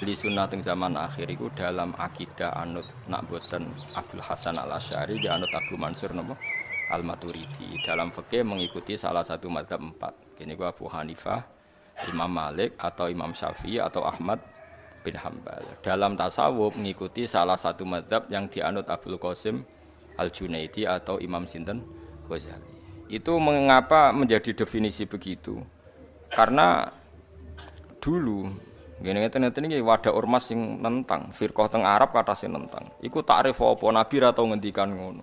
ahli sunnah teng zaman akhir iku dalam akidah anut nak boten Abdul Hasan Al Asy'ari di anut Abu Mansur napa Al Maturidi. Dalam fikih mengikuti salah satu mazhab empat. Kene ku Abu Hanifah, Imam Malik atau Imam Syafi'i atau Ahmad bin Hambal. Dalam tasawuf mengikuti salah satu mazhab yang dianut Abdul Qasim Al Junaidi atau Imam Sinten Ghazali. Itu mengapa menjadi definisi begitu? Karena dulu ngene-ngene iki wadah ormas sing nentang firqah teng Arab kata sing nentang. Iku takrif apa Nabi ra tau ngendikan ngono.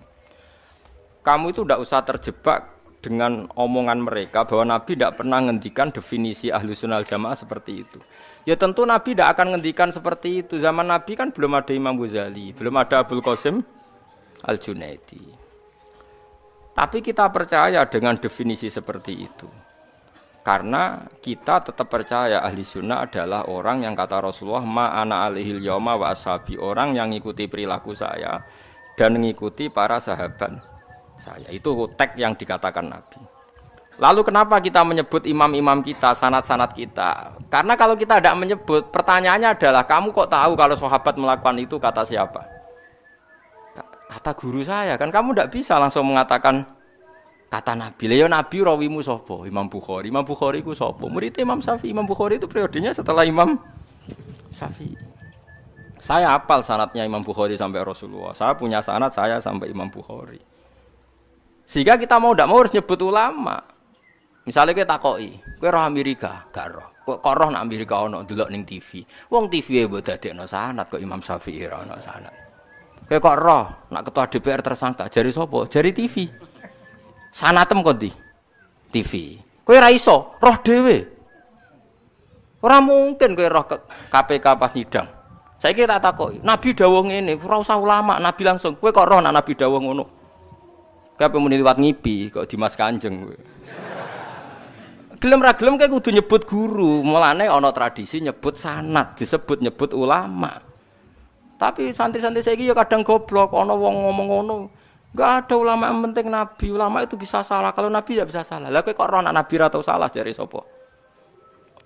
Kamu itu tidak usah terjebak dengan omongan mereka bahwa Nabi tidak pernah ngendikan definisi ahlu sunnah jamaah seperti itu. Ya tentu Nabi tidak akan ngendikan seperti itu. Zaman Nabi kan belum ada Imam Ghazali, belum ada Abdul Qasim Al Junaidi. Tapi kita percaya dengan definisi seperti itu. Karena kita tetap percaya ahli sunnah adalah orang yang kata Rasulullah ma'ana alihil yawma wa ashabi, orang yang mengikuti perilaku saya dan mengikuti para sahabat saya. Itu teks yang dikatakan Nabi. Lalu kenapa kita menyebut imam-imam kita, sanad-sanad kita? Karena kalau kita tidak menyebut, pertanyaannya adalah kamu kok tahu kalau sahabat melakukan itu kata siapa? Kata guru saya. Kan kamu tidak bisa langsung mengatakan kata Nabi. Leo Nabi rawimu sapa? Imam Bukhari. Imam Bukhari itu sapa? Murid Imam Syafi'i. Imam Bukhari itu periodenya setelah Imam Syafi'i. Saya hafal sanadnya Imam Bukhari sampai Rasulullah. Saya punya sanad saya sampai Imam Bukhari. Sehingga kita mau tidak mau harus nyebut ulama. Misalnya kita takoki, kowe roh Amerika, gak roh. Kok roh nang Amerika ono delok ning TV. Wong TV e mbok dadekno sanad kok Imam Syafi'i ora ono sanad. Kowe kok roh nak ketua DPR tersangka, jari sapa? Jari TV. Sanatem kok di TV. Kowe ora iso, roh dhewe. Ora mungkin kowe roh KPK pas nyidang. Saiki tak takoki, Nabi dawuh ngene, ora usah ulama, Nabi langsung. Kowe kok roh nak Nabi dawuh ngono? Kowe muni liwat ngipi kok Dimas Kanjeng kowe. Gelem ra gelem kowe kudu nyebut guru. Mulane ana tradisi nyebut sanad, disebut nyebut ulama. Tapi santri-santri saiki ya kadang goblok, ana wong ngomong ngono. Enggak ada ulama yang penting Nabi. Ulama itu bisa salah, kalau Nabi tidak bisa salah. Lah kowe kok ora nak Nabi ra tau salah jare sapa?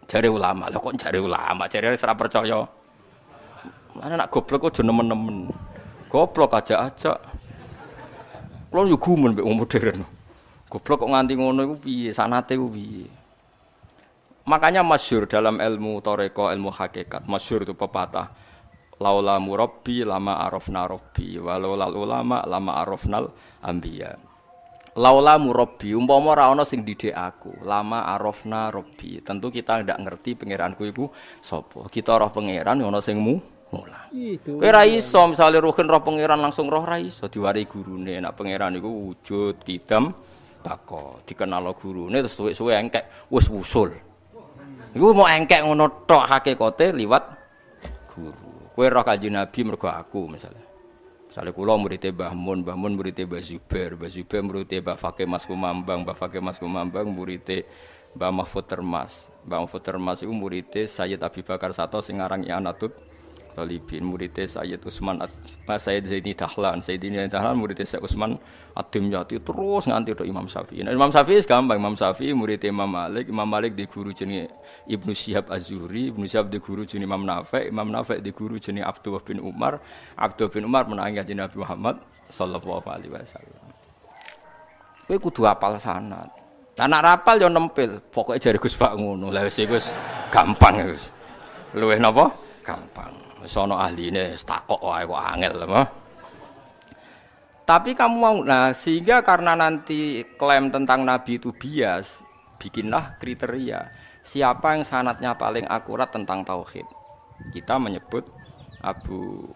Jare ulama. Lah kok jare ulama, jare ora percaya. Mana nak goblok kok aja nemen-nemen. Goblok aja. Kulo yo gumun mbek wong modern. Goblok kok nganti ngono iku piye? Sanate ku piye? Makanya masyhur dalam ilmu thariqah, ilmu hakikat. Masyhur itu pepatah. Laula murabbi lama arafna rabbi, walau lal ulama lama arafnal anbiya. Laula murabbi umpama ora ana sing didik aku, lama arafna rabbi. Tentu kita ndak ngerti pangeranku iku sapa. Kita roh pangeran ana sing mulah. Kowe ora iso misale ruhin roh pangeran langsung roh ra iso diwari gurune. Nek pangeran iku wujud kidam bako dikenal gurune terus suwe-suwe engkek wis wusul. Iku mau engkek ngono tok hakikate liwat guru. Kowe roh Kanjeng Nabi mergo aku misalnya. Misale kula murid Mbah Mun murid Mbah Zubair murid Mbah Fakih Mas Kumambang, Mbah Fakih Mas Kumambang murid Mbah Mahfud Termas. Mbah Mahfud Termas iku murid Sayyid Abi Bakar Sato sing aran I'anatul Talibin, murid Sayyid Utsman Sayyid Zaini Dahlan murid Sayyid Utsman Ad-Dimyati terus nganti tok Imam Syafi'i. Nah, Imam Syafi'i gampang, Imam Syafi'i murid Imam Malik di guru jenenge Ibnu Syihab Az-Zuhri, Ibnu Syihab di guru jenenge Imam Nafi' di guru jenenge Abdullah bin Umar menangi Kanjeng Nabi Muhammad sallallahu alaihi wasallam. Kowe kudu hafal sanad. Lah nek rapal yo nempel, pokoke jare Gus Pak ngono. Lah wis iku gampang wis. Luwih napa? Gampang. Wis ana ahline takok wae kok angel apa. Tapi kamu mau, nah sehingga karena nanti klaim tentang Nabi itu bias, bikinlah kriteria siapa yang sanadnya paling akurat tentang tauhid. Kita menyebut Abdul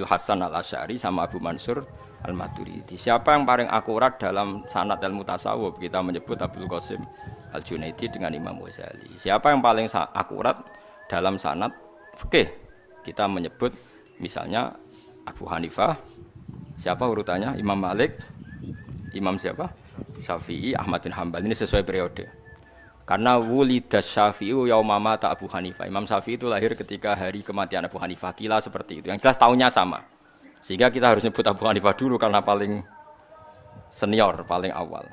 Hasan Al Asy'ari sama Abu Mansur Al Maturidi. Siapa yang paling akurat dalam sanad ilmu tasawuf? Kita menyebut Abdul Qasim Al Junaidi dengan Imam Ghazali. Siapa yang paling akurat dalam sanad fikih? Kita menyebut misalnya Abu Hanifah. Siapa urutannya? Imam Malik, Imam siapa? Syafi'i, Ahmad bin Hambal. Ini sesuai periode. Karena wulidas Syafi'i yauma mata Abu Hanifah. Imam Syafi'i itu lahir ketika hari kematian Abu Hanifah. Kila seperti itu. Yang jelas tahunnya sama. Sehingga kita harus nyebut Abu Hanifah dulu karena paling senior, paling awal.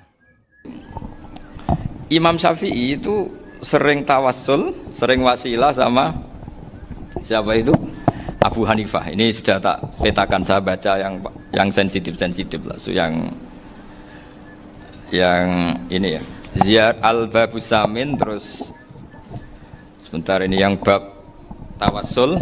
Imam Syafi'i itu sering tawassul, sering wasilah sama Siapa itu? Abu Hanifah. Ini sudah tak petakan, saya baca yang sensitif lah, so yang ini ya. Ziyad al-Babus Samin, terus sebentar ini yang bab tawassul.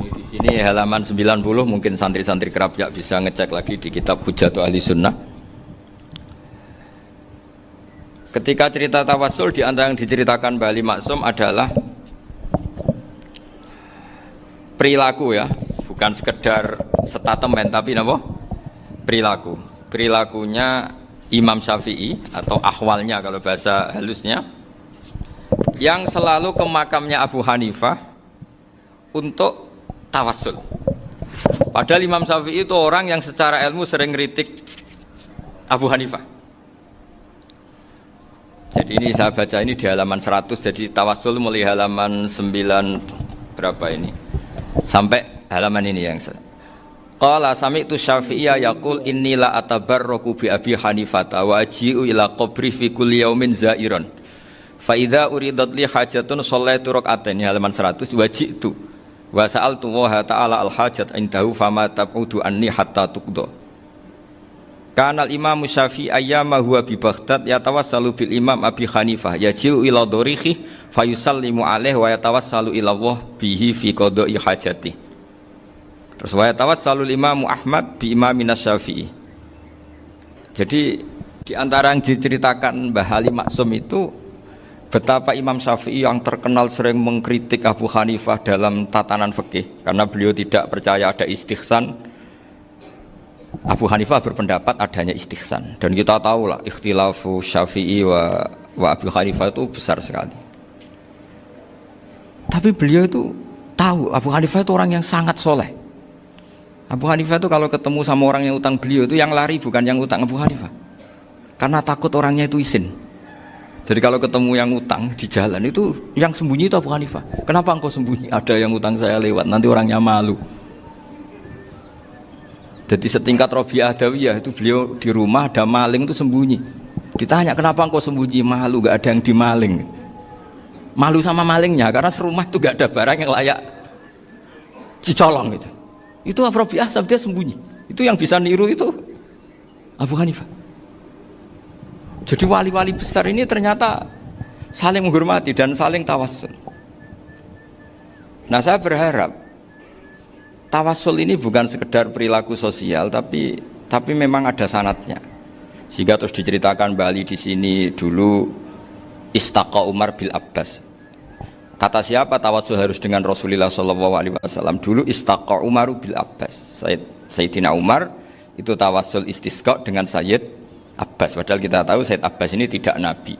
Ini di sini halaman 90, mungkin santri-santri kerapjak bisa ngecek lagi di kitab Hujatul Ahli Sunnah. Ketika cerita tawassul, di antara yang diceritakan Mbah Ali Maksum adalah perilaku ya, bukan sekedar statement tapi apa? Perilakunya Imam Syafi'i atau ahwalnya kalau bahasa halusnya, yang selalu ke makamnya Abu Hanifah untuk tawassul. Padahal Imam Syafi'i itu orang yang secara ilmu sering kritik Abu Hanifah. Jadi ini saya baca ini di halaman 100, jadi tawassul mulai halaman 9 berapa ini sampai halaman ini yang qala sami'tu Syafi'iyya yaqul inni la atabarraku bi Abi Hanifah wa aji'u ila qabri fi kulli yaumin za'iran fa idza uridat li hajatun shallaitu rak'atain, halaman 100, waji'tu wa sa'altu wa ta'ala al hajat indahu fama tab'udu anni hatta tuqda. Kanal Imam Syafi'i ayyama huwa bi Baghdad yatawassalu bil Imam Abi Hanifah yaji'u ila dorihi fayusallimu alaihi wa yatawassalu ila Allah bihi fi qada'i hajati. Terus wa yatawassalu Imam Ahmad bi Imamina Syafi'i. Jadi di antara yang diceritakan Mbah Ali Maksum itu betapa Imam Syafi'i yang terkenal sering mengkritik Abu Hanifah dalam tatanan fikih karena beliau tidak percaya ada istihsan. Abu Hanifah berpendapat adanya istihsan, dan kita tahu lah ikhtilafu Syafi'i wa Abu Hanifah itu besar sekali. Tapi beliau itu tahu Abu Hanifah itu orang yang sangat soleh. Abu Hanifah itu kalau ketemu sama orang yang utang beliau itu yang lari bukan yang utang Abu Hanifah, karena takut orangnya itu izin. Jadi kalau ketemu yang utang di jalan itu yang sembunyi itu Abu Hanifah. Kenapa engkau sembunyi? Ada yang utang saya lewat, nanti orangnya malu. Jadi setingkat Robi'ah Adawiyah itu beliau di rumah ada maling itu sembunyi. Ditanya kenapa engkau sembunyi? Malu, gak ada yang dimaling. Malu sama malingnya karena serumah itu gak ada barang yang layak dicolong itu. Itu Robi'ah dia sembunyi. Itu yang bisa niru itu Abu Hanifah. Jadi wali-wali besar ini ternyata saling menghormati dan saling tawassul. Nah saya berharap tawassul ini bukan sekedar perilaku sosial, tapi memang ada sanatnya. Sehingga terus diceritakan Bali di sini dulu istaqa Umar bil Abbas. Kata siapa tawassul harus dengan Rasulullah SAW? Dulu istaqa Umar bil Abbas. Sayyidina Umar itu tawassul istisqa dengan Sayyid Abbas. Padahal kita tahu Sayyid Abbas ini tidak nabi.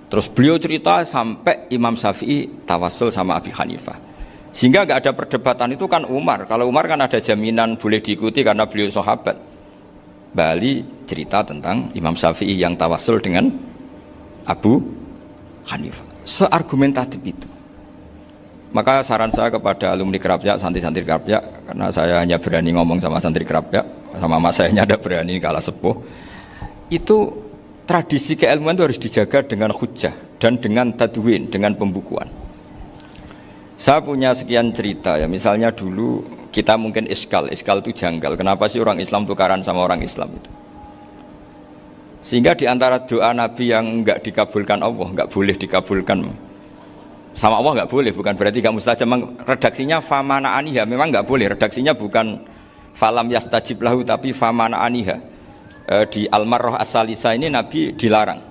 Terus beliau cerita sampai Imam Syafi'i tawassul sama Abi Hanifah. Sehingga nggak ada perdebatan itu kan Umar. Kalau Umar kan ada jaminan boleh diikuti karena beliau sahabat. Bali cerita tentang Imam Syafi'i yang tawassul dengan Abu Hanifah. Seargumentatif itu. Maka saran saya kepada alumni Kerapjak, santri-santri Kerapjak, karena saya hanya berani ngomong sama santri Kerapjak, sama mas saya ada berani kalah sepuh. Itu tradisi keilmuan itu harus dijaga dengan hujjah dan dengan tadwin, dengan pembukuan. Saya punya sekian cerita ya, misalnya dulu kita mungkin iskal itu janggal. Kenapa sih orang Islam tukaran sama orang Islam itu? Sehingga di antara doa Nabi yang enggak dikabulkan Allah, enggak boleh dikabulkan sama Allah, enggak boleh, bukan berarti enggak mustajab. Redaksinya famana aniha, memang enggak boleh. Redaksinya bukan falam yastajib lahu tapi famana aniha. Di Al-Marrah As-Salisa ini Nabi dilarang,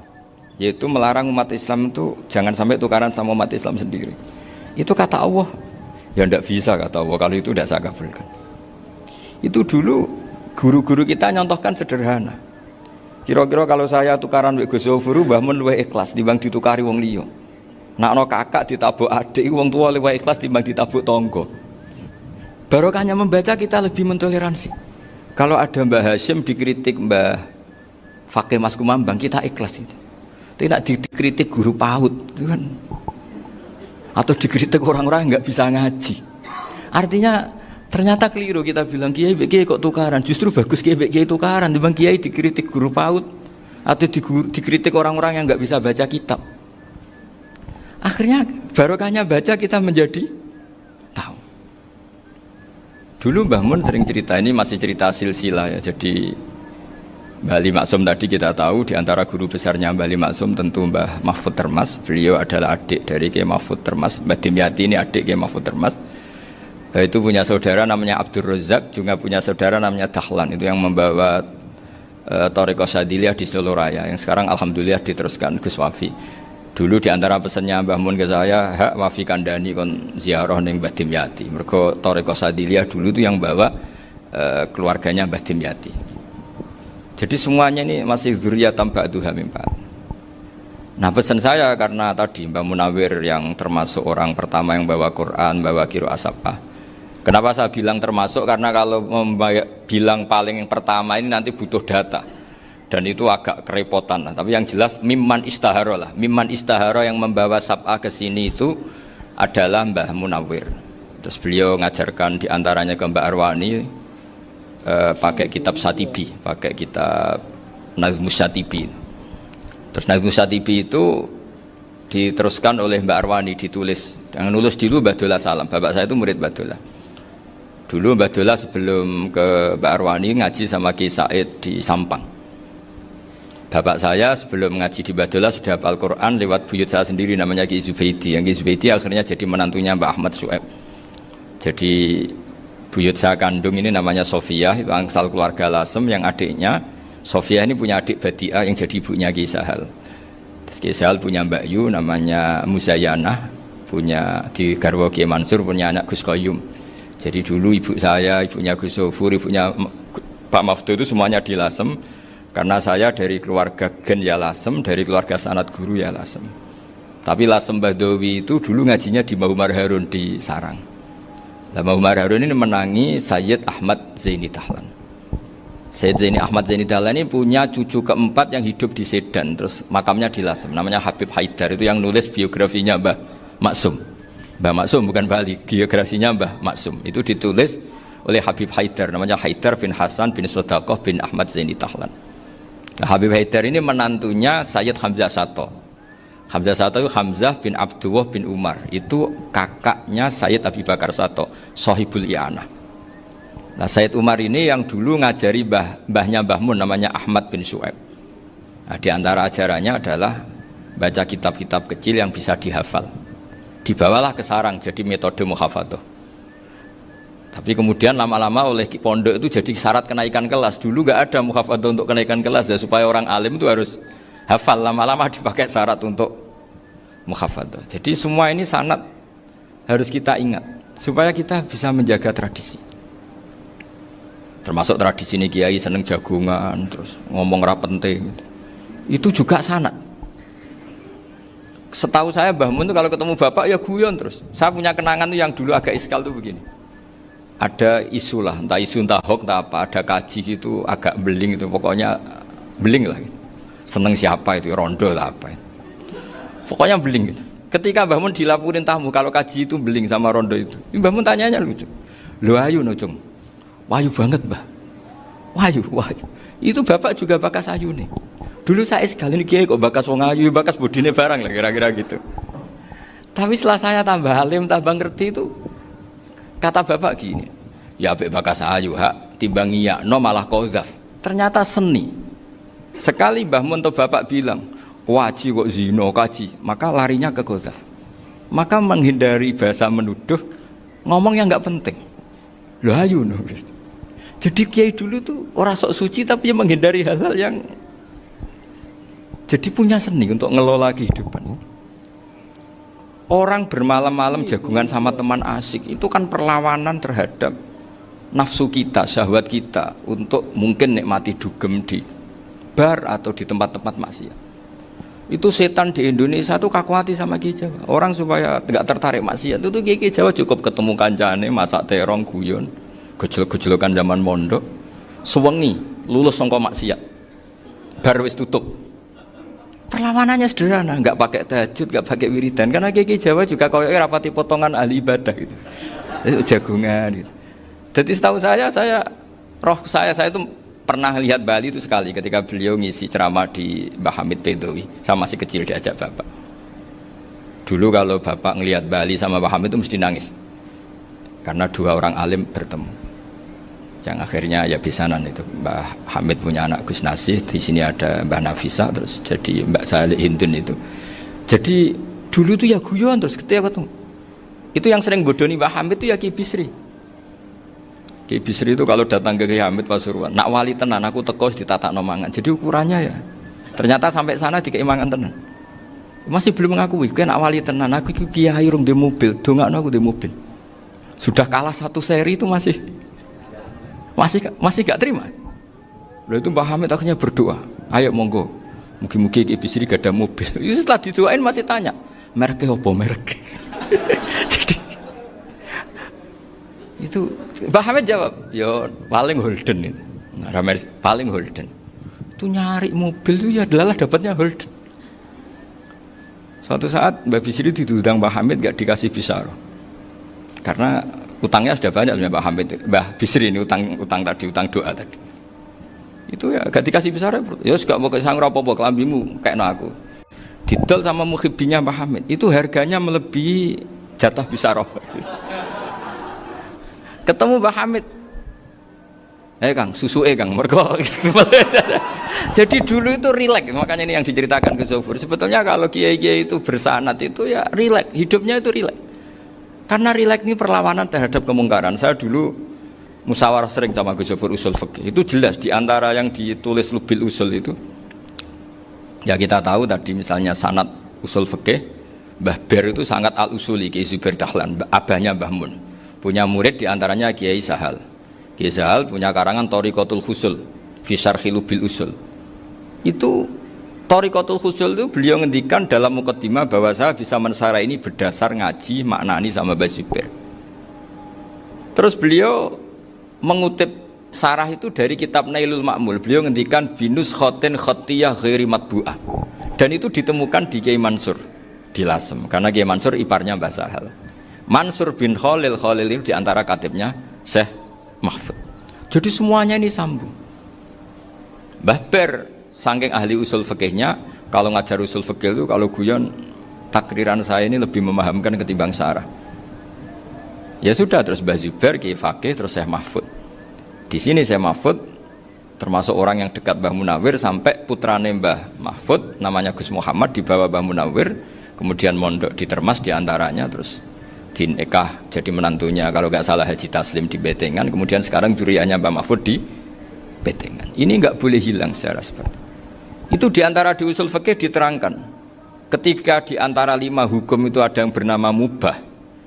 yaitu melarang umat Islam itu jangan sampai tukaran sama umat Islam sendiri. Itu kata Allah, ya tidak bisa kata Allah, kalau itu tidak saya kabulkan. Itu dulu guru-guru kita nyontohkan sederhana. Kira-kira kalau saya tukaran wek Gus Zofuru, mbah mun luwih ikhlas timbang ditukari wong liya. Nakno kakak ditabuk adik, wong tua luwih ikhlas timbang ditabuk tangga. Barokahnya membaca kita lebih mentoleransi. Kalau ada Mbah Hashim dikritik Mbah Fakih Mas Kumambang, kita ikhlas itu. Tidak dikritik guru PAUD, itu kan. Atau dikritik orang-orang yang nggak bisa ngaji. Artinya ternyata keliru kita bilang kiai kok tukaran. Justru bagus kiai tukaran. Dibanding kiai dikritik guru PAUD, atau dikritik orang-orang yang nggak bisa baca kitab. Akhirnya barokahnya baca kita menjadi tahu. Dulu Mbah Mun sering cerita, ini masih cerita silsilah ya. Jadi Mbah Ali Maksum tadi kita tahu di antara guru besarnya Mbah Ali Maksum tentu Mbah Mahfud Termas. Beliau adalah adik dari Kiai Mahfud Termas. Mbah Dimyati ini adik Kiai Mahfud Termas. Itu punya saudara namanya Abdul Razak, juga punya saudara namanya Dahlan. Itu yang membawa Thariqah Syadziliyah di Solo Raya, yang sekarang alhamdulillah diteruskan Gus Wafi. Dulu di antara pesannya Mbah Mun ke saya, hak Wafi kandani kon ziarah ning Mbah Dimyati. Mergo Thariqah Syadziliyah dulu itu yang bawa keluarganya Mbah Dimyati. Jadi semuanya ini masih dzurriyyatan ba'duha min ba'd. Nah pesan saya karena tadi Mbah Munawir yang termasuk orang pertama yang bawa Quran, bawa Qiraah Sab'ah. Kenapa saya bilang termasuk? Karena kalau bilang paling yang pertama ini nanti butuh data. Dan itu agak kerepotan lah. Tapi yang jelas mimman istahara lah. Mimman istahara yang membawa Sab'ah ke sini itu adalah Mbah Munawir. Terus beliau ngajarkan diantaranya ke Mbak Arwani pakai kitab Satibi, pakai kitab Nazmus Satibi. Terus Nazmus Satibi itu diteruskan oleh Mbak Arwani, ditulis. Yang nulis dulu Mbah Dola Salam. Bapak saya itu murid Mbah Dola. Dulu Mbah Dola sebelum ke Mbak Arwani ngaji sama Ki Said di Sampang. Bapak saya sebelum ngaji di Mbah Dola sudah hafal Quran lewat buyut saya sendiri namanya Ki Zubaidi. Yang Ki Zubaidi akhirnya jadi menantunya Mbah Ahmad Syuaib. Jadi buyut saya kandung ini namanya Sofiyah, itu angsal keluarga Lasem, yang adiknya Sofiyah ini punya adik Badi'ah yang jadi ibunya Ki Sahal. Terus Ki Sahal punya Mbak Yu namanya Muzayanah, punya di garwa Ki Mansur punya anak Gus Qayyum. Jadi dulu ibu saya, ibunya Gus Sofur, ibunya Pak Maftu itu semuanya di Lasem. Karena saya dari keluarga Gen ya Lasem, dari keluarga Sanad Guru ya Lasem. Tapi Lasem Badawi itu dulu ngajinya di Mbah Umar Harun di Sarang. Nah, Mbah Umar Harun ini menangi Sayyid Ahmad Zaini Dahlan. Sayyid Zaini Ahmad Zaini Dahlan ini punya cucu keempat yang hidup di Sedan. Terus makamnya di Lasem, namanya Habib Haidar. Itu yang nulis biografinya Mbah Maksum. Mbah Maksum bukan Bali, geografinya Mbah Maksum. Itu ditulis oleh Habib Haidar, namanya Haidar bin Hasan bin Sodaqoh bin Ahmad Zaini Dahlan. Nah, Habib Haidar ini menantunya Sayyid Hamzah Sato. Hamzah Sato itu Hamzah bin Abdullah bin Umar. Itu kakaknya Sayyid Abi Bakar Sato, Sohibul I'anah. Nah Sayyid Umar ini yang dulu ngajari mbahnya Mbah Mun namanya Ahmad bin Syuaib. Nah, di antara ajarannya adalah baca kitab-kitab kecil yang bisa dihafal. Dibawalah ke sarang jadi metode muhafadzah. Tapi kemudian lama-lama oleh pondok itu jadi syarat kenaikan kelas. Dulu nggak ada muhafadzah untuk kenaikan kelas ya, supaya orang alim itu harus hafal. Lama-lama dipakai syarat untuk muhafadzah. Jadi semua ini sanad harus kita ingat supaya kita bisa menjaga tradisi. Termasuk tradisi ini kiai seneng jagungan, terus ngomong ra penting. Itu juga sanad. Setahu saya Mbah Mun itu kalau ketemu bapak ya guyon terus. Saya punya kenangan tuh yang dulu agak iskal tuh begini. Ada isu lah, entah isu entah hoax entah apa, ada kaji itu agak beling itu, pokoknya beling lah gitu. Seneng siapa itu, rondo lah apa itu. Pokoknya beling gitu. Ketika Mbah Mun dilaporin tamu kalau kaji itu beling sama rondo itu. Mbah Mun tanyanya lucu. Lho ayu no cung. Wahyu banget Mbah. Wahyu. Itu bapak juga bakas ayu nih. Dulu saya sekali ini kiai kok bakas wong ayu, bakas budine barang lah kira-kira gitu. Tapi setelah saya tambah alim, tambah ngerti itu, kata bapak gini, ya apik bakas ayu hak timbang iya no malah qadzaf. Ternyata seni. Sekali Mbah Mun atau bapak bilang, "Waji kok zina kaji," maka larinya ke qadzaf. Maka menghindari bahasa menuduh, ngomong yang enggak penting. Lho ayu no. Jadi kiai dulu tuh orang sok suci tapi menghindari hal-hal yang jadi punya seni untuk ngelola kehidupan. Orang bermalam-malam jagungan sama teman asik itu kan perlawanan terhadap nafsu kita, syahwat kita untuk mungkin nikmati dugem di bar atau di tempat-tempat maksiat. Itu setan di Indonesia tuh kakuati sama Ki Jawa. Orang supaya tidak tertarik maksiat itu Ki Jawa cukup ketemu kancane masak terong guyon, gejol-gejolokan zaman mondok, sewengi lulus sangka maksiat. Bar wis tutup. Perlawanannya sederhana, nggak pakai tahajud, nggak pakai wiridan, karena Ki Jawa juga kalau rapati potongan ahli ibadah gitu, jagungan gitu. Jadi setahu saya roh saya itu pernah lihat Bali itu sekali ketika beliau ngisi ceramah di Mbah Hamid Bedowi. Saya masih kecil diajak bapak. Dulu kalau bapak ngelihat Bali sama Mbah Hamid itu mesti nangis karena dua orang alim bertemu. Yang akhirnya ya bisanan itu. Mbah Hamid punya anak Gus Nasih, di sini ada Mbah Nafisa, terus jadi Mbak Salih Hindun itu. Jadi dulu itu ya guyon terus ketika ketemu. Itu yang sering bodoni Mbah Hamid itu ya Ki Bisri. Ki Bisri itu kalau datang ke Ki Hamid Pasuruan, nak wali tenan aku teko ditata nomangan. Jadi ukurannya ya. Ternyata sampai sana dikeimangan tenan. Masih belum mengakui, kan nak wali tenan aku iki kiai rung di mobil, dongakno aku di mobil. Sudah kalah satu seri itu masih gak terima. Lalu itu Mbah Hamid akhirnya berdoa, ayo monggo, mugi-mugi Ki Bisri gak ada mobil. Itu setelah didoain masih tanya, mereknya apa merek? Jadi itu Mbah Hamid jawab, yo paling Holden itu, paling Holden. Itu nyari mobil itu ya adalah dapatnya Holden. Suatu saat Mbah Bisri ditudang Mbah Hamid gak dikasih bisaro, karena utangnya sudah banyak Mbah Hamid, Mbah Bisri ini utang tadi, utang doa tadi. Itu ya gak dikasih bisaro, ya gak mau kesang apa-apa kelambimu kayak aku. Didol sama muhibbinya Mbah Hamid, itu harganya melebihi jatah bisaro. Ketemu Mbah Hamid, Kang, susuke Kang, mergo. Jadi dulu itu rileks, makanya ini yang diceritakan ke Zofur. Sebetulnya kalau kiai-kiai itu bersanat itu ya rileks, hidupnya itu rileks. Karena rileks ini perlawanan terhadap kemungkaran. Saya dulu musyawarah sering sama Gus Zofur usul fikih. Itu jelas di antara yang ditulis Lubil Usul itu. Ya kita tahu tadi misalnya sanad usul fikih, Mbah Ber itu sangat al-usuli Kiai Zubair Dahlan, abahnya Mbah Mun. Punya murid diantaranya Kiai Sahal. Kiai Sahal punya karangan Thariqatul Husul fi Syarhi Lubil Usul. Itu Thariqatul Husul itu beliau ngendikan dalam mukaddimah bahwa saya bisa mensarah ini berdasar ngaji maknani sama Mbah Zubair. Terus beliau mengutip sarah itu dari kitab Nailul Ma'mul. Beliau ngendikan binus khotin khotiyah ghairi matbu'ah. Dan itu ditemukan di Kiai Mansur di Lasem, karena Kiai Mansur iparnya Mbah Sahal. Mansur bin Khalil itu diantara katibnya Syekh Mahfud. Jadi semuanya ini sambung. Mbah Ber saking ahli usul fikihnya, kalau ngajar usul fikih itu kalau guyon takriran saya ini lebih memahamkan ketimbang sarah. Ya sudah, terus Mbah Zubair Kiai Fakih, terus Syekh Mahfud. Di sini Syekh Mahfud termasuk orang yang dekat Mbah Munawir, sampai putrane Mbah Mahfud namanya Gus Muhammad dibawa Mbah Munawir, kemudian mondok di Termas diantaranya, terus dinikah jadi menantunya kalau nggak salah Haji Taslim di Betengan, kemudian sekarang juriannya Mbah Mahfud di Betengan. Ini nggak boleh hilang secara seperti itu. Diantara di usul fikih diterangkan, ketika diantara 5 hukum itu ada yang bernama mubah.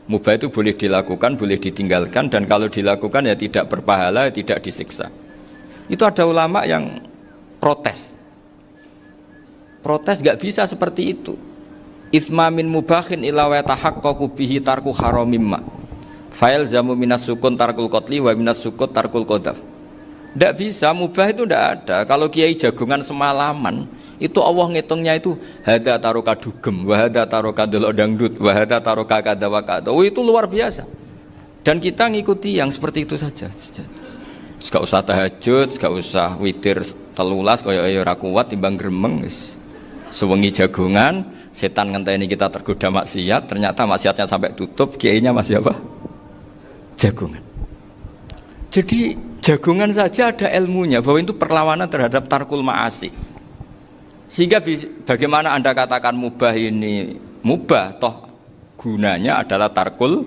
Mubah itu boleh dilakukan, boleh ditinggalkan, dan kalau dilakukan ya tidak berpahala, tidak disiksa. Itu ada ulama yang protes nggak bisa seperti itu. Itsma min mubahin ila wa tahaqqaqu bihi tarku haramimma. Fa'il zamu minas sukun tarkul qatli wa minas sukut tarkul qadaf. Tidak bisa, mubah itu tidak ada. Kalau kiai jagungan semalaman, itu Allah ngitungnya itu hada taroka dugem, wa hada taroka delok dangdut, wa hada taroka kada wa kada. Oh, itu luar biasa. Dan kita ngikuti yang seperti itu saja. Gak usah tahajud, gak usah witir telulas kaya ora kuat timbang gremeng wis. Sewengi jagungan, setan ngenteni kita tergoda maksiat, ternyata maksiatnya sampai tutup, kiainya masih apa? Jagungan. Jadi jagungan saja ada ilmunya bahwa itu perlawanan terhadap tarkul ma'asi. Sehingga bagaimana Anda katakan mubah ini mubah, toh gunanya adalah tarkul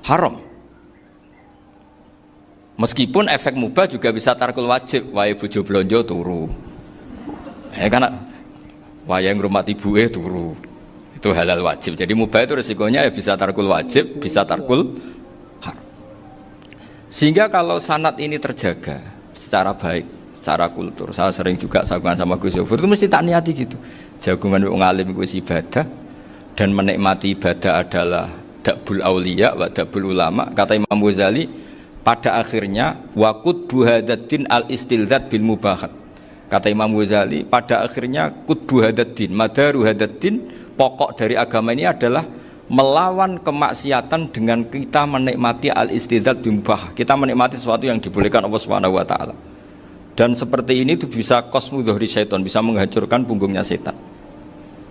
haram. Meskipun efek mubah juga bisa tarkul wajib, wae bojo blonjo turu. Karena wae ngrumat ibuke turu. Itu halal wajib. Jadi mubah itu resikonya ya bisa tarkul wajib, bisa tarkul haram. Sehingga kalau sanad ini terjaga secara baik, secara kultur, saya sering juga saguan sama Gus Zofur itu mesti tak niati gitu. Jagungan wong alim iku ibadah, dan menikmati ibadah adalah dabul auliya wa dabul ulama. Kata Imam Ghazali, pada akhirnya waqud buhadatin al istilzat bil mubahat. Kata Imam Ghazali, pada akhirnya qutbu hadatin, madaru hadatin, pokok dari agama ini adalah melawan kemaksiatan dengan kita menikmati al-istidzat bimubah. Kita menikmati sesuatu yang dibolehkan Allah Subhanahu wa taala. Dan seperti ini tuh bisa qasmu dhuhri syaitan, bisa menghancurkan punggungnya setan.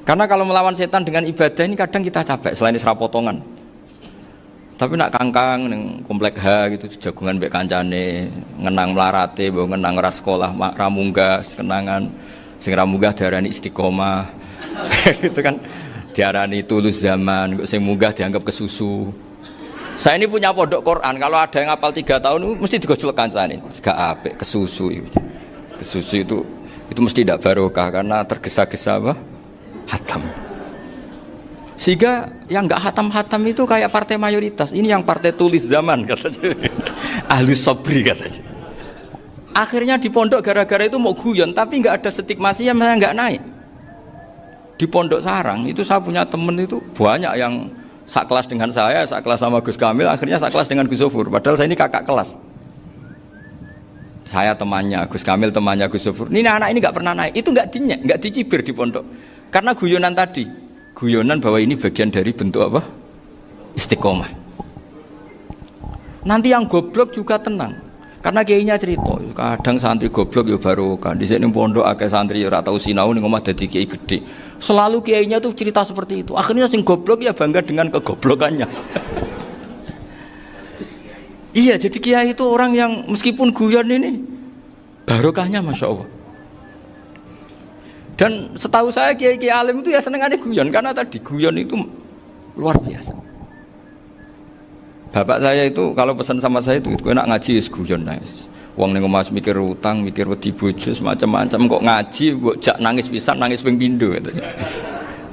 Karena kalau melawan setan dengan ibadah ini kadang kita capek selain isra potongan. Tapi nak kangkang neng komplek H gitu jagungan mbek kancane, ngenang melarate, mbok ngenang ras sekolah ramunggah, kenangan sing ramunggah diarani istiqomah. Gitu kan diarani tulus zaman, kok sing munggah dianggap kesusu. Saya ini punya pondok Quran, kalau ada yang hafal 3 tahun mesti digojlok kancane, gak apik kesusu itu. Kesusu itu mesti tidak barokah karena tergesa-gesa apa? Hatam. Sehingga yang enggak hatam-hatam itu kayak partai mayoritas. Ini yang partai tulis zaman katanya. Ahlus sabri katanya. Akhirnya di pondok gara-gara itu mau guyon, tapi enggak ada stigma sih yang enggak naik. Di pondok sarang itu saya punya temen itu banyak yang sekelas dengan saya, sekelas sama Gus Kamil, akhirnya sekelas dengan Gus Sofur. Padahal saya ini kakak kelas. Saya temannya, Gus Kamil temannya Gus Sofur. Ini anak ini enggak pernah naik. Itu enggak dinyek, enggak dicibir di pondok. Karena guyonan tadi, guyonan bahwa ini bagian dari bentuk apa? Istiqomah. Nanti yang goblok juga tenang. Karena kiainya cerita, kadang santri goblok ya barokah. Di sini pondok akeh santri ora tau sinau ning omah dadi kiai gede. Selalu kiainya tuh cerita seperti itu. Akhirnya sing goblok ya bangga dengan kegoblokannya. Iya, jadi kiai itu orang yang meskipun guyon ini barokahnya Masya Allah. Dan setahu saya kiai-kiai alim itu ya senengannya guyon, karena tadi guyon itu luar biasa. Bapak saya itu kalau pesan sama saya itu enak ngaji is guyon nice. Wong ning omah mikir utang, mikir wedi bojo macam-macam kok ngaji mbok jak nangis pisan, nangis ping pindho gitu.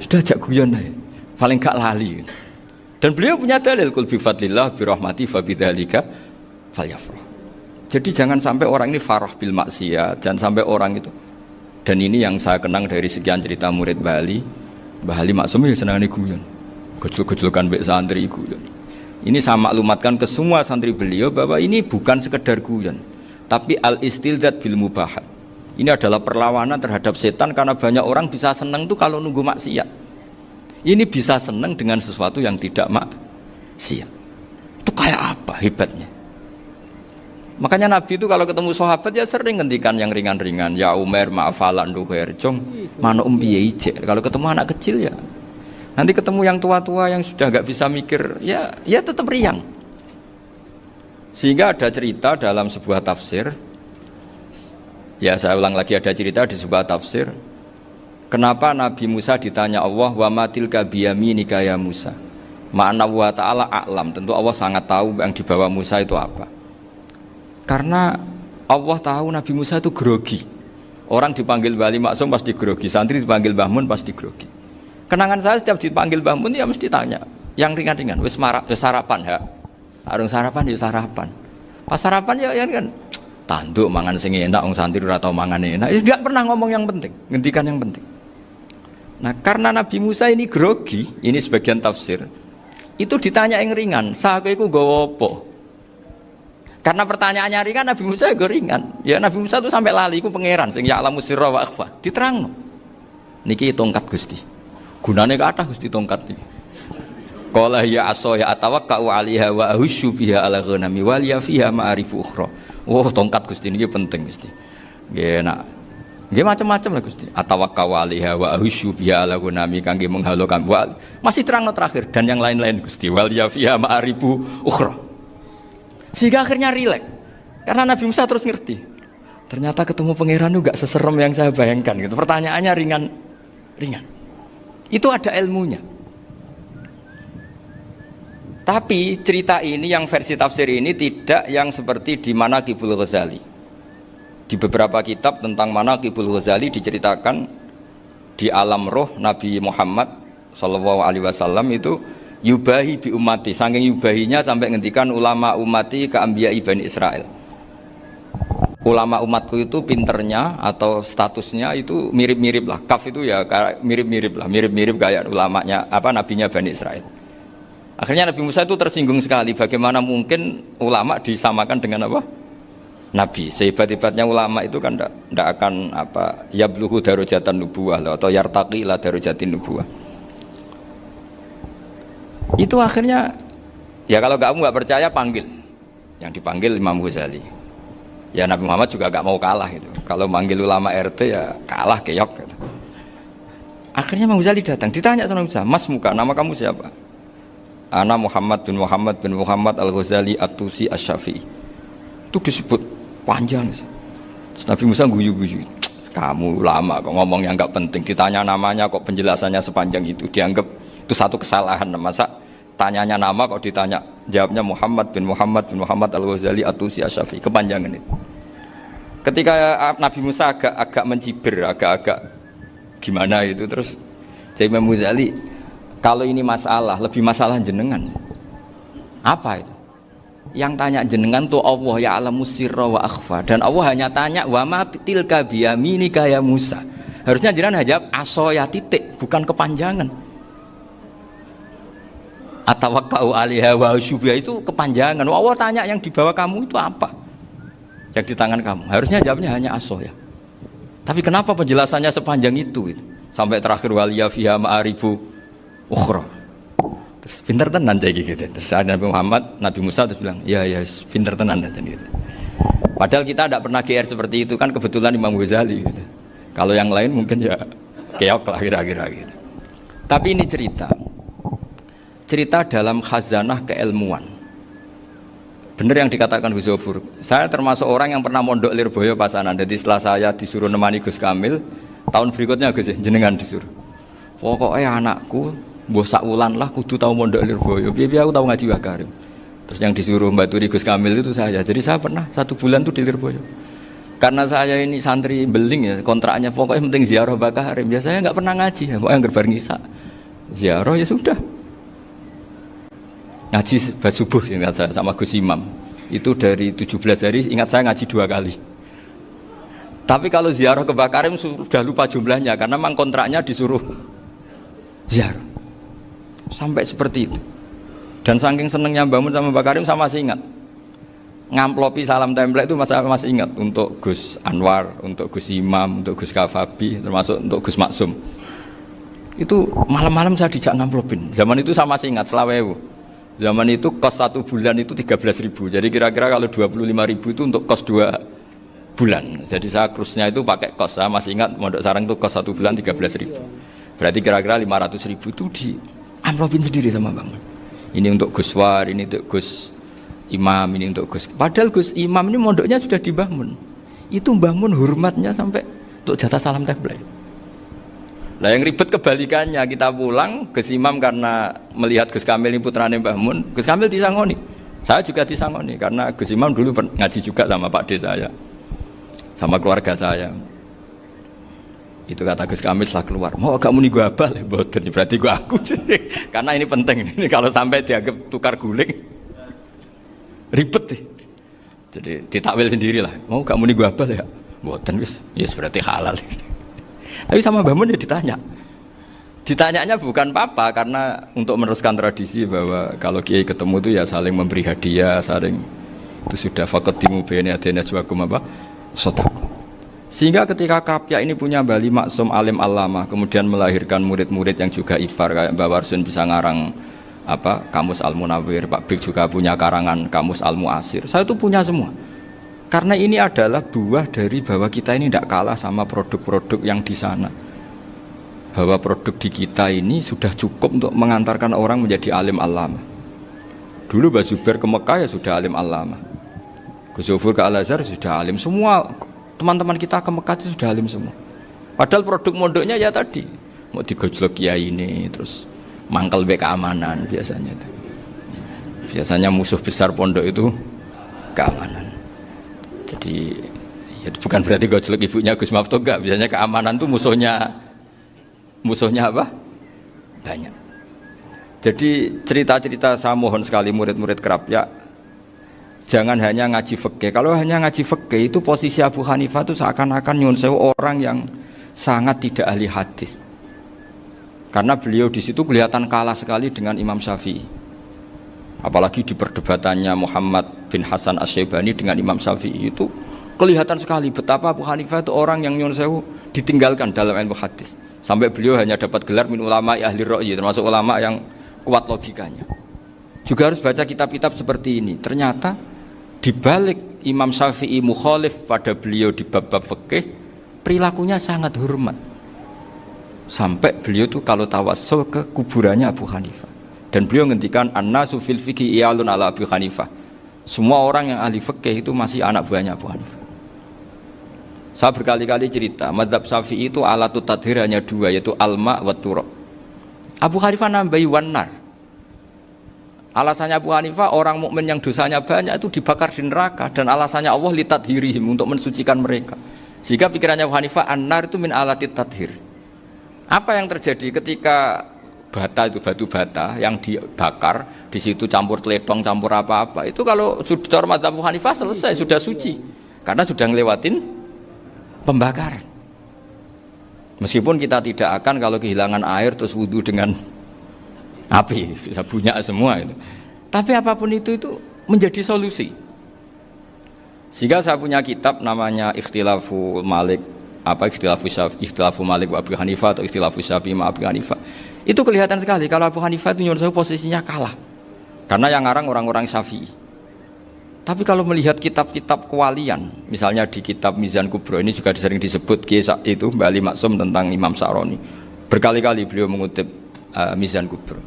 Sudah jak guyon ae. Paling gak lali. Gitu. Dan beliau punya dalil kul bi fadlillah bi rahmati fa bidzalika falyafrah. Jadi jangan sampai orang ini farah bil maksiat, jangan sampai orang itu. Dan ini yang saya kenang dari sekian cerita murid Bali. Mbah Ali Maksum ya senang guyon. Gojol-gojolkan mbek santri guyon. Ini saya maklumatkan ke semua santri beliau bahwa ini bukan sekedar guyon, tapi al-istilzat bil mubahat. Ini adalah perlawanan terhadap setan karena banyak orang bisa senang tuh kalau nunggu maksiat. Ini bisa senang dengan sesuatu yang tidak maksiat. Itu kayak apa hebatnya? Makanya Nabi itu kalau ketemu sahabat ya sering ngendikan yang ringan-ringan. Ya Umar ma'afalan duher jong mana piye ije. Kalau ketemu anak kecil ya. Nanti ketemu yang tua-tua yang sudah enggak bisa mikir ya tetap riang. Sehingga ada cerita dalam sebuah tafsir. Ya saya ulang lagi, ada cerita di sebuah tafsir. Kenapa Nabi Musa ditanya Allah wa matilka biyaminika ya Musa? Ma'ana wa ta'ala a'lam. Tentu Allah sangat tahu yang dibawa Musa itu apa. Karena Allah tahu Nabi Musa itu grogi. Orang dipanggil Wali Maksum pasti grogi, santri dipanggil Mbah Mun pasti grogi. Kenangan saya setiap dipanggil Mbah Mun ya mesti tanya, yang ringan-ringan, wis sarapan ha. Arung sarapan ya sarapan. Pas sarapan ya kan tanduk mangan sing enak, wong santri ora tau mangan enak. Ya enggak pernah ngomong yang penting, ngendikan yang penting. Nah, karena Nabi Musa ini grogi, ini sebagian tafsir. Itu ditanya yang ringan, saake iku nggawa apa? Karena pertanyaannya ringan, Nabi Musa juga ringan. Ya Nabi Musa itu sampai lali, itu pangeran sing ya'lamu sirra wa akhfa. Diterangno. Niki tongkat Gusti. Gunane kathah Gusti tongkat iki. Qala ya aso ya atawakkau 'alaiha wa ahusyu biha 'ala ghanami wal ya fiha ma'arifu ukhra. Oh, tongkat Gusti niki penting Gusti. Nggih nak. Nggih macam-macam lah Gusti. Atawakkau 'alaiha wa ahusyu biha 'ala ghanami kangge menghalokan. Masih terangno terakhir dan yang lain-lain Gusti. Wal ya fiha ma'arifu ukhra. Sehingga akhirnya rileks karena Nabi Musa terus ngerti ternyata ketemu pangeran itu gak seserem yang saya bayangkan gitu. Pertanyaannya ringan itu ada ilmunya. Tapi cerita ini yang versi tafsir ini tidak yang seperti di Manaqibul Ghazali. Di beberapa kitab tentang Manaqibul Ghazali diceritakan di alam roh Nabi Muhammad SAW itu yubahi bi ummati, saking yubahinya sampai ngendikan ulama ummati ke anbiya Bani Israel. Ulama umatku itu pinternya atau statusnya itu mirip-mirip lah. Kaf itu ya mirip-mirip kayak ulamanya nabinya Bani Israel. Akhirnya Nabi Musa itu tersinggung sekali, bagaimana mungkin ulama disamakan dengan apa? Nabi. Sehebat-hebatnya ulama itu kan ndak akan yabluhu darajatan nubuwah atau yartaqi la darajatin nubuwah. Itu akhirnya ya kalau kamu nggak percaya panggil, yang dipanggil Imam Ghazali. Ya Nabi Muhammad juga gak mau kalah gitu. Kalau manggil ulama RT ya kalah keok gitu. Akhirnya Imam Ghazali datang, ditanya sama Musa, "Mas muka, nama kamu siapa?" "Ana Muhammad bin Muhammad bin Muhammad Al-Ghazali At-Tusi Asy-Syafi'i." Itu disebut panjang sih. Terus Nabi Musa guyu-guyu. "Kamu ulama kok ngomong yang gak penting, ditanya namanya kok penjelasannya sepanjang itu, dianggap itu satu kesalahan. Masa tanyanya nama kok ditanya jawabnya Muhammad bin Muhammad Al-Ghazali At-Tusi Asy-Syafi'i, kepanjangan itu." Ketika Nabi Musa agak mencibir, agak gimana itu, terus jadi Imam Ghazali, "Kalau ini masalah, lebih masalah jenengan." "Apa itu?" "Yang tanya jenengan tuh Allah, ya alamu sirra wa akhfa, dan Allah hanya tanya wa ma tilka biyaminika ya Musa." Harusnya jenengan jawab asoya titik, bukan kepanjangan. Atawakkau alaiha wa syubha itu kepanjangan. Allah tanya yang di bawah kamu itu apa? Yang di tangan kamu. Harusnya jawabnya hanya asoya. Tapi kenapa penjelasannya sepanjang itu? Sampai terakhir waliya fiha ma'aribu ukhra. Terus pinter tenan kayak gitu. Terus ada Nabi Muhammad, Nabi Musa terus bilang, "Ya pinter tenan gitu." Padahal kita tidak pernah GR seperti itu, kan kebetulan Imam Ghazali gitu. Kalau yang lain mungkin ya keok lah kira-kira gitu. Tapi ini cerita dalam khazanah keilmuan. Benar yang dikatakan Gus Zofur. Saya termasuk orang yang pernah mondok Lirboyo Pasanan. Jadi setelah saya disuruh nemani Gus Kamil, tahun berikutnya Gus jenengan disuruh. "Pokoknya anakku mbok sak wulan lah kudu tahu mondok Lirboyo. Piye aku tahu ngaji Wakarim." Terus yang disuruh mbaturi Gus Kamil itu saya. Jadi saya pernah 1 bulan tuh di Lirboyo. Karena saya ini santri beling ya, kontraknya pokoknya penting ziarah Bakarim. Biasanya nggak pernah ngaji, ya, pokoknya gerbar ngisa. Ziarah ya sudah. Ngaji subuh ingat saya sama Gus Imam. Itu dari 17 hari ingat saya ngaji 2 kali. Tapi kalau ziarah ke Bakarim sudah lupa jumlahnya karena memang kontraknya disuruh ziarah. Sampai seperti itu. Dan saking senengnya bangun sama Bakarim saya masih ingat. Ngamplopi salam template itu masih ingat untuk Gus Anwar, untuk Gus Imam, untuk Gus Kafabi, termasuk untuk Gus Maksum. Itu malam-malam saya dijak ngamplopin. Zaman itu saya masih ingat selawewu. Zaman itu kos 1 bulan itu 13.000. Jadi kira-kira kalau 25.000 itu untuk kos 2 bulan. Jadi saya krusnya itu pakai kos. Saya masih ingat Mondok Sarang itu kos 1 bulan 13.000. Berarti kira-kira 500.000 itu di amplopin sendiri sama Bang. Ini untuk Gus War, ini untuk Gus Imam, ini untuk Gus. Padahal Gus Imam ini mondoknya sudah di Mbah Mun. Itu Mbah Mun hormatnya sampai untuk jatah salam template. Lah yang ribet kebalikannya, kita pulang Gus Imam karena melihat Gus Kamil ini putrane Mbah Mun, Gus Kamil disangoni. Saya juga disangoni karena Gus Imam dulu ngaji juga sama Pak D saya, sama keluarga saya. Itu kata Gus Kamil setelah keluar, "Mau agak muni gua abal ya, boten berarti gua aku." Karena ini penting, ini kalau sampai dianggap tukar guling ribet deh. Jadi ditakwil sendirilah, "Mau gak muni gua abal ya, boten wis, yes berarti halal." Tapi sama Mbah Mun ya ditanya. Ditanyanya bukan apa karena untuk meneruskan tradisi bahwa kalau kiai ketemu itu ya saling memberi hadiah, saling itu sudah faqaddimu baina adena juakum apa? Sedekah. Sehingga ketika Kapya ini punya Bali Maksum alim alama, kemudian melahirkan murid-murid yang juga ibar kayak Mbah Warsun bisa ngarang apa? Kamus Al-Munawwir, Pak Bik juga punya karangan Kamus Al-Muasir. Saya itu punya semua. Karena ini adalah buah dari bahwa kita ini tidak kalah sama produk-produk yang di sana. Bahwa produk di kita ini sudah cukup untuk mengantarkan orang menjadi alim alama. Dulu Mbah Zubair ke Mekah ya sudah alim alama. Gus Zofur ke Al-Azhar sudah alim. Semua teman-teman kita ke Mekah itu sudah alim semua. Padahal produk mondoknya ya tadi mau digojlok kiai ini, terus mangkel be keamanan biasanya itu. Biasanya musuh besar pondok itu keamanan. Jadi ya bukan berarti gojlok ibunya Gus Maftuh enggak, biasanya keamanan itu musuhnya apa? Banyak. Jadi cerita-cerita saya mohon sekali murid-murid Krapyak jangan hanya ngaji fikih. Kalau hanya ngaji fikih itu posisi Abu Hanifah itu seakan-akan nyuwun sewu orang yang sangat tidak ahli hadis. Karena beliau di situ kelihatan kalah sekali dengan Imam Syafi'i. Apalagi di perdebatannya Muhammad bin Hasan Asy-Syaibani dengan Imam Syafi'i itu kelihatan sekali betapa Abu Hanifah itu orang yang nyuwun sewu ditinggalkan dalam ilmu hadis. Sampai beliau hanya dapat gelar min ulama ahli ra'yi, termasuk ulama yang kuat logikanya. Juga harus baca kitab-kitab seperti ini. Ternyata di balik Imam Syafi'i mukhalif pada beliau di bab-bab fikih, perilakunya sangat hormat. Sampai beliau tuh kalau tawassul ke kuburannya Abu Hanifah. Dan beliau ngendikan an-nasu fil fiqhi iyalun ala Abu Hanifah. Semua orang yang ahli fikih itu masih anak buahnya Abu Hanifah. Saya berkali-kali cerita, mazhab Syafi'i itu alatut tadhir hanya dua, yaitu alma wa turab. Abu Hanifah nambahi wanar. Alasannya Abu Hanifah, orang mukmin yang dosanya banyak itu dibakar di neraka, dan alasannya Allah litadhirihim, untuk mensucikan mereka. Sehingga pikirannya Abu Hanifah, an-nar itu min alatit tadhir. Apa yang terjadi ketika bata itu batu bata yang dibakar, di situ campur teledong, campur apa-apa, itu kalau sudah mazhab Abu Hanifah selesai, sudah suci, karena sudah ngelewatin pembakaran. Meskipun kita tidak akan kalau kehilangan air terus wudhu dengan api, bisa bunyak semua itu. Tapi apapun itu menjadi solusi. Sehingga saya punya kitab namanya Ikhtilafu Malik, Ikhtilafu Malik wa Abu Hanifah atau Ikhtilafu Syafi'i ma Abu Hanifah. Itu kelihatan sekali kalau Abu Hanifah itu nyuruh saya posisinya kalah. Karena yang ngarang orang-orang Syafi'i. Tapi kalau melihat kitab-kitab kewalian, misalnya di kitab Mizan Kubro, ini juga sering disebut kisah itu Mbak Ali Maksum tentang Imam Sa'roni. Berkali-kali beliau mengutip Mizan Kubro.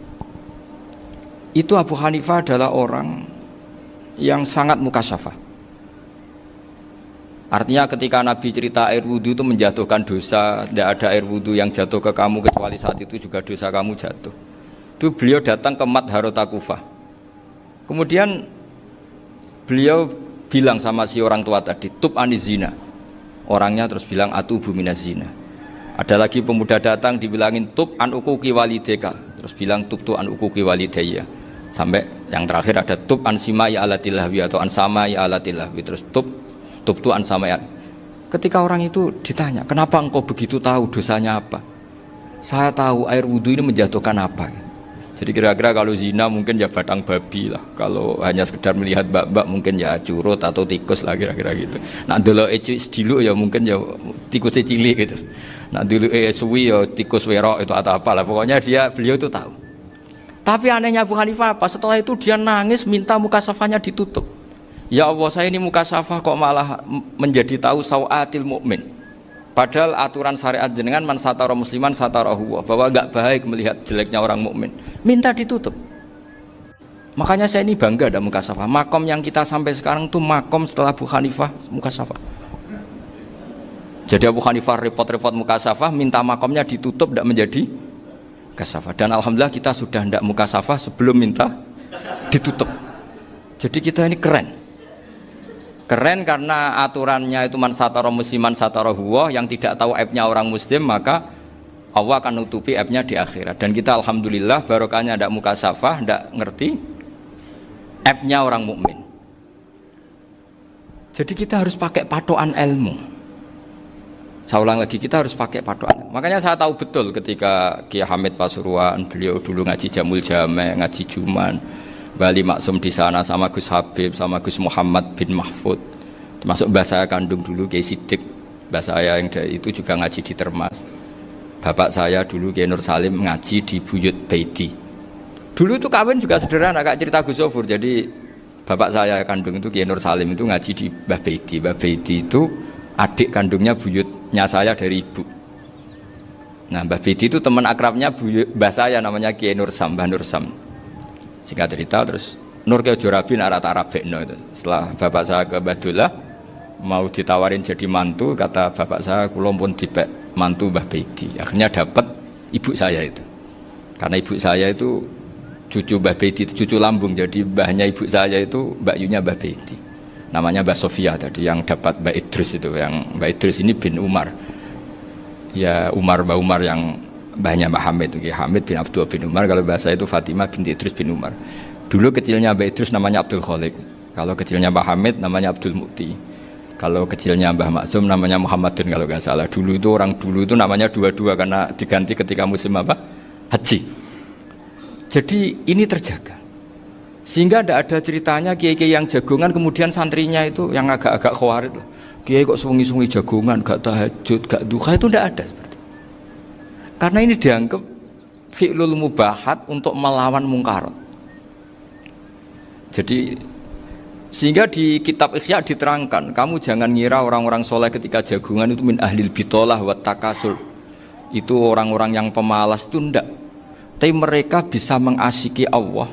Itu Abu Hanifah adalah orang yang sangat mukasyafah. Artinya ketika Nabi cerita air wudhu itu menjatuhkan dosa, tidak ada air wudhu yang jatuh ke kamu kecuali saat itu juga dosa kamu jatuh. Itu beliau datang ke Madharota Kufah. Kemudian beliau bilang sama si orang tua tadi, tub anizina. Orangnya terus bilang atubu minazina. Ada lagi pemuda datang dibilangin tub an ukuki walideka, terus bilang tub tu an ukuki walidayya. Sampai yang terakhir ada tub an simai alatilahwi atau an samai alatilahwi, terus tub tu an samai. Ketika orang itu ditanya, kenapa engkau begitu tahu dosanya apa? Saya tahu air wudhu ini menjatuhkan apa. Jadi kira-kira kalau zina mungkin ya batang babi lah. Kalau hanya sekedar melihat mbak-mbak mungkin ya curut atau tikus lah kira-kira gitu. Nak dulu sediluk ya mungkin ya tikus cilik gitu. Nak dulu suwi ya tikus werok itu atau apalah. Pokoknya beliau itu tahu. Tapi anehnya Abu Hanifah apa? Setelah itu dia nangis minta mukasafahnya ditutup. Ya Allah, saya ini mukasafah kok malah menjadi tahu sawatil mukmin. Padahal aturan syariat jenengan man satara musliman satarahu, bahwa enggak baik melihat jeleknya orang mukmin. Minta ditutup. Makanya saya ini bangga ada mukasafah. Makom yang kita sampai sekarang tuh makom setelah Abu Hanifah mukasafah. Jadi Abu Hanifah repot-repot mukasafah, minta makomnya ditutup tidak menjadi mukasafah. Dan alhamdulillah kita sudah tidak mukasafah sebelum minta ditutup. Jadi kita ini keren. Keren karena aturannya itu man satara musliman satara huwa, yang tidak tahu aibnya orang muslim maka Allah akan nutupi aibnya di akhirat. Dan kita alhamdulillah barokahnya tidak mukasafah, tidak ngerti aibnya orang mukmin. Jadi kita harus pakai patokan ilmu. Saya ulang lagi, kita harus pakai patokan. Makanya saya tahu betul ketika Kiai Hamid Pasuruan, beliau dulu ngaji Jamul Jame, ngaji Juman, Bali Maksum di sana sama Gus Habib, sama Gus Muhammad bin Mahfud, termasuk mbah saya kandung dulu Kiai Sidik, mbah saya yang itu juga ngaji di Termas. Bapak saya dulu Kiai Nur Salim ngaji di Buyut Baiti. Dulu itu kawin juga sederhana, kayak cerita Gus Sofur. Jadi bapak saya kandung itu Kiai Nur Salim itu ngaji di Mbah Baiti. Mbah Baiti itu adik kandungnya buyutnya saya dari ibu. Nah, Mbah Baiti itu teman akrabnya mbah saya namanya Kiai Nur Sam, Mbah Nur Sam. Singkat cerita terus Nur Kiai Jorabi Arabekno itu. Setelah bapak saya ke Badullah mau ditawarin jadi mantu, kata bapak saya kula pun dipek mantu Mbah Baiti. Akhirnya dapat ibu saya itu. Karena ibu saya itu cucu Mbah Baiti, cucu lambung. Jadi mbahnya ibu saya itu mbakyunya Mbah Baiti. Namanya Mbah Sofia tadi yang dapat Mbah Idris itu. Yang Mbah Idris ini bin Umar. Ya Mbah Umar yang mbahnya Mbah Hamid, Hamid bin Abdul bin Umar. Kalau bahasa itu Fatimah binti Idris bin Umar. Dulu kecilnya Mbah Idris namanya Abdul Khalik. Kalau kecilnya Mbah Hamid namanya Abdul Mukti. Kalau kecilnya Mbah Maksum namanya Muhammadun kalau nggak salah. Dulu itu orang dulu itu namanya dua-dua karena diganti ketika musim apa? Haji. Jadi ini terjaga. Sehingga tidak ada ceritanya kiai-kiai yang jagongan kemudian santrinya itu yang agak-agak khawarit. Kiai kok sungi-sungi jagongan, gak tahajud, gak duha, itu tidak ada seperti. Karena ini dianggap fi'lul mubahat untuk melawan mungkarat. Jadi Sehingga di kitab Ihya diterangkan, kamu jangan ngira orang-orang soleh ketika jagungan itu min ahlil bitolah wa takasul. Itu orang-orang yang pemalas itu enggak. Tapi mereka bisa mengasiki Allah.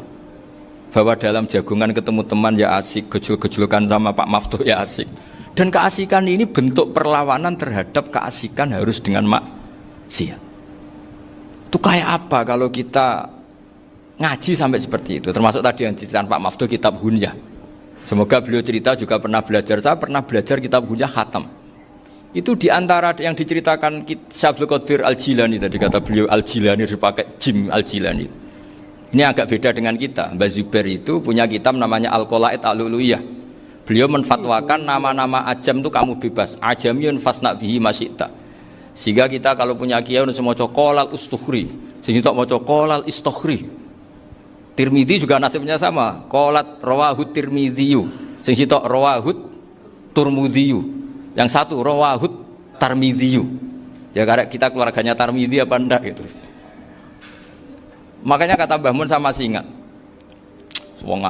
Bahwa dalam jagungan ketemu teman ya asik, gejul-gejulkan sama Pak Maftuh ya asik. Dan keasikan ini bentuk perlawanan terhadap keasikan harus dengan maksiat. Itu kayak apa kalau kita ngaji sampai seperti itu? Termasuk tadi yang diceritakan Pak Maftuh kitab Hunyah. Semoga beliau cerita juga pernah belajar. Saya pernah belajar kitab Hunyah khatam. Itu diantara yang diceritakan Syekh Abdul Qadir Al-Jilani tadi kata beliau Al-Jilani dipakai Jim Al-Jilani. Ini agak beda dengan kita. Mbah Zubair itu punya kitab namanya Al-Qalaid Al-Luluyah. Beliau menfatwakan nama-nama ajam itu kamu bebas. Ajamiyun fasna bihi masyita. Sehingga kita kalau punya kiai harus mau qolal ustukhri. Sehingga mau qolal istukhri. Tirmidzi juga nasibnya sama. Qolat rawahut Tirmidziyu. Sing sitok rawahut Turmudziyu. Yang satu rawahut Tarmidziyu. Ya karena kita keluarganya Tarmidzi apa enggak gitu. Makanya kata Mbah Mun sama masih ingat.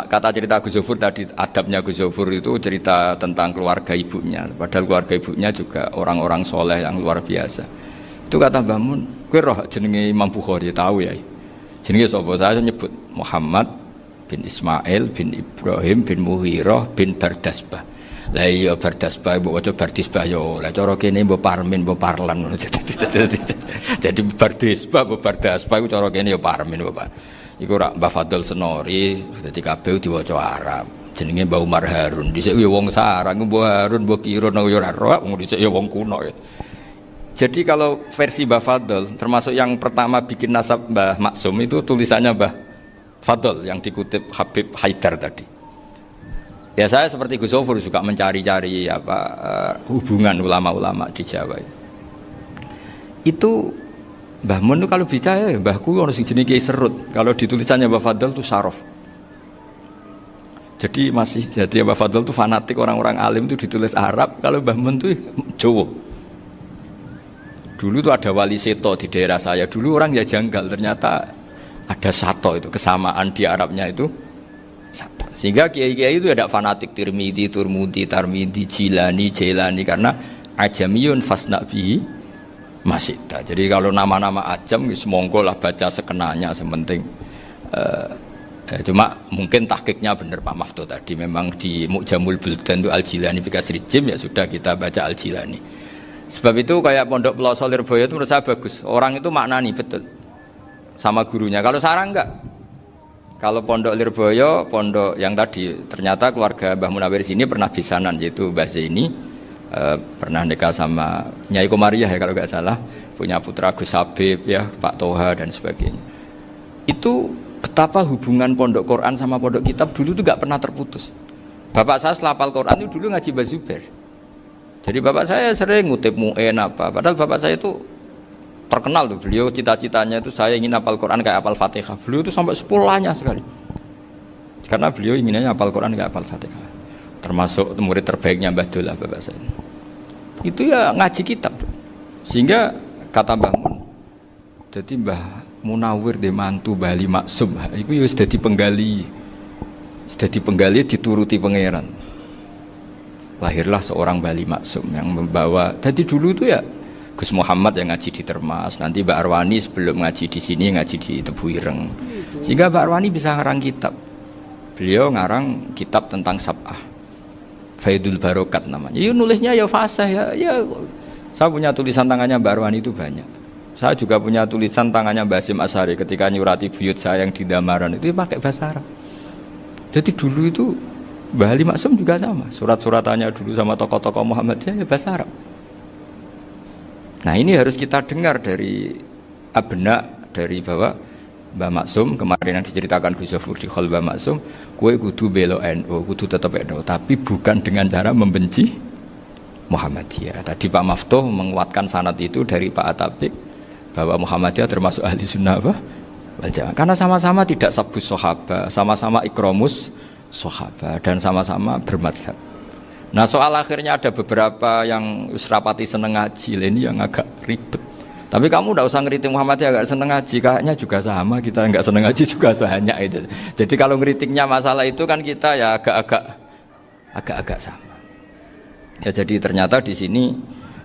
Kata cerita Gus Zofur tadi, adabnya Gus Zofur itu cerita tentang keluarga ibunya. Padahal keluarga ibunya juga orang-orang soleh yang luar biasa. Itu kata Mbah Mun, kowe roh jenenge Imam Bukhari tahu ya. Jenenge sapa? Saya nyebut Muhammad bin Ismail bin Ibrahim bin Muhirah bin Bardasbah. Lah iya Bardasbah mbok waca Bardisbah yo. Lah cara kene mbok Parmin mbok Parlan ngono. Jadi Bardisbah mbok Bardasbah iku cara kene yo Parmin Bapak. Iku rak Mbah Fadl Senori dadi kabeh diwaca Arab. Jenenge Mbah Umar Harun. Dhisik yo wong sarang Mbah Harun mbok Kirun yo ora roh wong dhisik yo wong kuno ya. Jadi kalau versi Mbah Fadl, termasuk yang pertama bikin nasab Mbah Maksum itu tulisannya Mbah Fadl yang dikutip Habib Haidar tadi. Ya saya seperti Gus Zofur juga mencari-cari hubungan ulama-ulama di Jawa. Itu Mbah Mun kalau bicara Mbahku ono sing jenenge Kiai Serut. Kalau ditulisannya Mbah Fadl itu Sarof. Jadi Mbah Fadl itu fanatik orang-orang alim itu ditulis Arab, kalau Mbah Mun itu Jawa. Dulu itu ada wali seto di daerah saya. Dulu orang ya janggal, ternyata ada sato itu, kesamaan di Arabnya itu sato. Sehingga kiai-kiai itu ada fanatik Tirmidzi, Turmudi, Tarmidi, Jilani, Jailani karena ajamiyun fasna bihi masyita. Jadi kalau nama-nama ajam semonggo lah baca sekenanya sementing. Cuma mungkin tahqiqnya benar Pak Maftuh tadi, memang di Mu'jamul Buldan itu Al-Jilani bikasri jim, ya sudah kita baca Al-Jilani. Sebab itu kayak Pondok Pelosok Lirboyo itu menurut saya bagus. Orang itu maknani betul sama gurunya. Kalau sarang enggak. Kalau Pondok Lirboyo, pondok yang tadi ternyata keluarga Mbah Munawir sini pernah bisanan, yaitu Mbah Zaini pernah nikah sama Nyai Komariah ya kalau enggak salah, punya putra Gus Habib ya, Pak Toha dan sebagainya. Itu betapa hubungan pondok Quran sama pondok kitab dulu itu enggak pernah terputus. Bapak saya setelah hafal Quran itu dulu ngaji Mbah Zubair. Jadi bapak saya sering ngutip mu'en apa, padahal bapak saya itu terkenal tuh, beliau cita-citanya itu saya ingin hafal Quran kayak hafal Fatihah. Beliau itu sampai sepulahnya sekali. Karena beliau inginnya hafal Quran kayak hafal Fatihah. Termasuk murid terbaiknya Mbah Dullah bapak saya. Itu ya ngaji kitab. Sehingga kata Mbah Mun, jadi Mbah Munawir di mantu Bali Maksum, itu ya sudah dipenggali. Sudah dipenggali dituruti pangeran. Lahirlah seorang Bali Maksum yang membawa. Jadi dulu itu ya Gus Muhammad yang ngaji di Termas, nanti Mbak Arwani sebelum ngaji di sini ngaji di Tebu Ireng. Sehingga Mbak Arwani bisa ngarang kitab. Beliau ngarang kitab tentang Sab'ah, Faidul Barokat namanya. Ya nulisnya ya fasih ya. Saya punya tulisan tangannya Mbak Arwani itu banyak. Saya juga punya tulisan tangannya Mbak Hasyim Asy'ari ketika nyurati buyut saya yang di Damaran itu pakai bahasa Arab. Jadi dulu itu Mbah Ali Maksum juga sama, surat-suratannya dulu sama tokoh-tokoh Muhammadiyah ya bahasa Arab. Nah ini harus kita dengar dari abna, dari bahwa Mbah Maksum kemarin yang diceritakan Gus Zofur di Khol Mbah Maksum, kue kudu belo NU, kudu tetap NU, tapi bukan dengan cara membenci Muhammadiyah. Tadi Pak Maftuh menguatkan sanad itu dari Pak Atabik bahwa Muhammadiyah termasuk ahli sunnah wal jamaah, karena sama-sama tidak sabus sahabat, sama-sama ikromus sahabat dan sama-sama bermadhab. Nah soal akhirnya ada beberapa yang serapati seneng ngaji ini yang agak ribet. Tapi kamu tidak usah ngeritik Muhammadiyah agak seneng ngaji, kayaknya juga sama, kita enggak seneng ngaji juga banyak itu. Jadi kalau ngeritiknya masalah itu kan kita ya agak-agak agak-agak sama. Ya jadi ternyata di sini,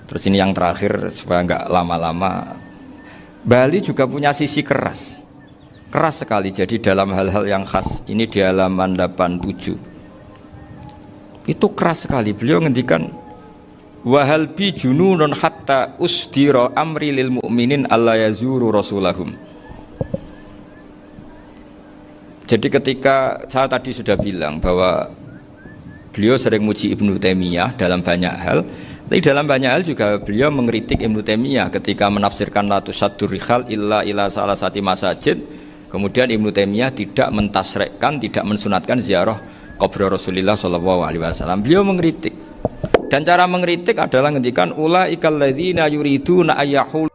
terus ini yang terakhir supaya nggak lama-lama, Bali juga punya sisi keras sekali. Jadi dalam hal-hal yang khas ini di halaman 87 itu keras sekali. Beliau ngendikan wahal bi jununun hatta usdira amri lil mu'minin alla yazuru rasulahum. Jadi ketika saya tadi sudah bilang bahwa beliau sering muji Ibnu Taimiyah dalam banyak hal, tapi dalam banyak hal juga beliau mengkritik Ibnu Taimiyah ketika menafsirkan la tusaddur rihal illa ila salasati masajid. Kemudian Ibnu Taimiyah tidak mentasrekkan, tidak mensunatkan ziarah kubur Rasulullah SAW. Beliau mengkritik, dan cara mengkritik adalah ngendikan ulaikal ladzina yuriduna ayyahul